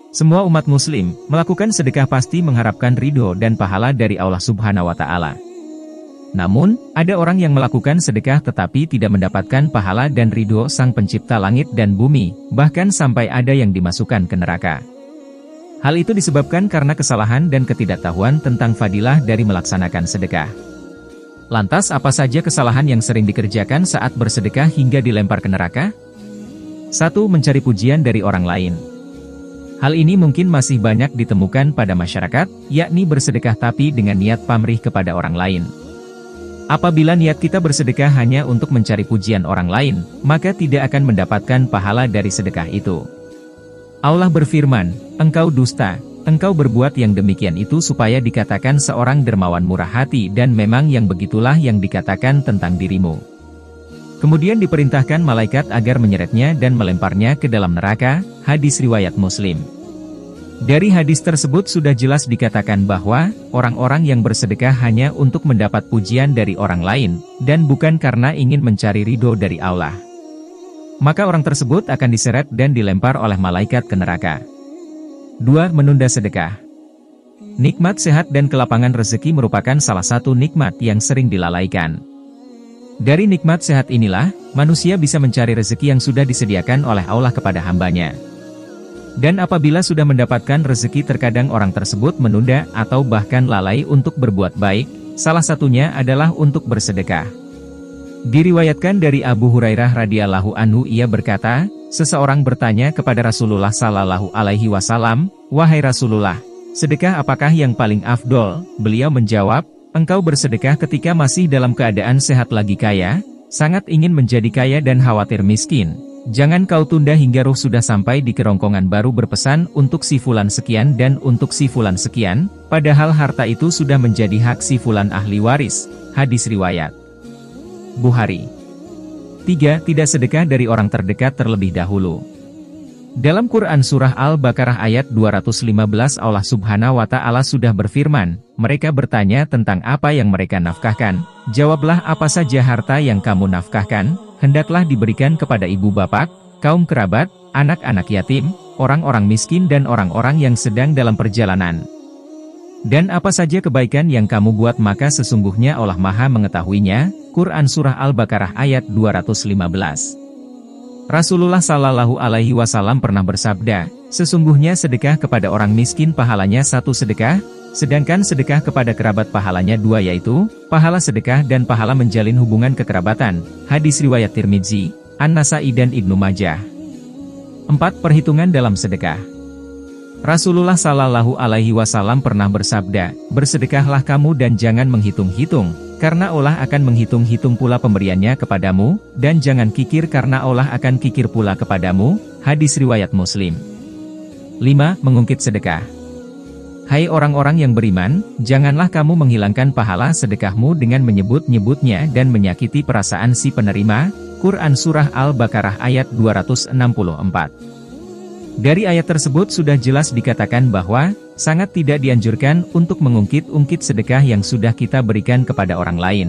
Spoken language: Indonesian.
Semua umat muslim, melakukan sedekah pasti mengharapkan ridho dan pahala dari Allah Subhanahu wa Ta'ala. Namun, ada orang yang melakukan sedekah tetapi tidak mendapatkan pahala dan ridho Sang Pencipta langit dan bumi, bahkan sampai ada yang dimasukkan ke neraka. Hal itu disebabkan karena kesalahan dan ketidaktahuan tentang fadilah dari melaksanakan sedekah. Lantas apa saja kesalahan yang sering dikerjakan saat bersedekah hingga dilempar ke neraka? 1. Mencari pujian dari orang lain. Hal ini mungkin masih banyak ditemukan pada masyarakat, yakni bersedekah tapi dengan niat pamrih kepada orang lain. Apabila niat kita bersedekah hanya untuk mencari pujian orang lain, maka tidak akan mendapatkan pahala dari sedekah itu. Allah berfirman, "Engkau dusta, engkau berbuat yang demikian itu supaya dikatakan seorang dermawan murah hati dan memang yang begitulah yang dikatakan tentang dirimu." Kemudian diperintahkan malaikat agar menyeretnya dan melemparnya ke dalam neraka, hadis riwayat Muslim. Dari hadis tersebut sudah jelas dikatakan bahwa, orang-orang yang bersedekah hanya untuk mendapat pujian dari orang lain, dan bukan karena ingin mencari ridho dari Allah. Maka orang tersebut akan diseret dan dilempar oleh malaikat ke neraka. 2. Menunda sedekah. Nikmat sehat dan kelapangan rezeki merupakan salah satu nikmat yang sering dilalaikan. Dari nikmat sehat inilah, manusia bisa mencari rezeki yang sudah disediakan oleh Allah kepada hambanya. Dan apabila sudah mendapatkan rezeki terkadang orang tersebut menunda atau bahkan lalai untuk berbuat baik, salah satunya adalah untuk bersedekah. Diriwayatkan dari Abu Hurairah radhiyallahu anhu ia berkata, seseorang bertanya kepada Rasulullah sallallahu alaihi wasallam, "Wahai Rasulullah, sedekah apakah yang paling afdol?" Beliau menjawab, "Engkau bersedekah ketika masih dalam keadaan sehat lagi kaya, sangat ingin menjadi kaya dan khawatir miskin. Jangan kau tunda hingga ruh sudah sampai di kerongkongan baru berpesan untuk si fulan sekian dan untuk si fulan sekian, padahal harta itu sudah menjadi hak si fulan ahli waris." Hadis riwayat Bukhari. 3. Tidak sedekah dari orang terdekat terlebih dahulu. Dalam Quran Surah Al-Baqarah ayat 215 Allah Subhanahu wa Ta'ala sudah berfirman, mereka bertanya tentang apa yang mereka nafkahkan. Jawablah, apa saja harta yang kamu nafkahkan, hendaklah diberikan kepada ibu bapak, kaum kerabat, anak-anak yatim, orang-orang miskin dan orang-orang yang sedang dalam perjalanan. Dan apa saja kebaikan yang kamu buat maka sesungguhnya Allah Maha mengetahuinya. Quran Surah Al-Baqarah ayat 215. Rasulullah Sallallahu Alaihi Wasallam pernah bersabda, sesungguhnya sedekah kepada orang miskin pahalanya 1 sedekah, sedangkan sedekah kepada kerabat pahalanya 2 yaitu, pahala sedekah dan pahala menjalin hubungan kekerabatan. Hadis riwayat Tirmidzi, An-Nasa'i dan Ibnu Majah. 4. Perhitungan dalam sedekah. Rasulullah Sallallahu Alaihi Wasallam pernah bersabda, bersedekahlah kamu dan jangan menghitung-hitung, karena Allah akan menghitung-hitung pula pemberiannya kepadamu, dan jangan kikir karena Allah akan kikir pula kepadamu. Hadis riwayat Muslim. 5. Mengungkit sedekah. Hai orang-orang yang beriman, janganlah kamu menghilangkan pahala sedekahmu dengan menyebut-nyebutnya dan menyakiti perasaan si penerima. Quran Surah Al-Baqarah ayat 264. Dari ayat tersebut sudah jelas dikatakan bahwa, sangat tidak dianjurkan untuk mengungkit-ungkit sedekah yang sudah kita berikan kepada orang lain.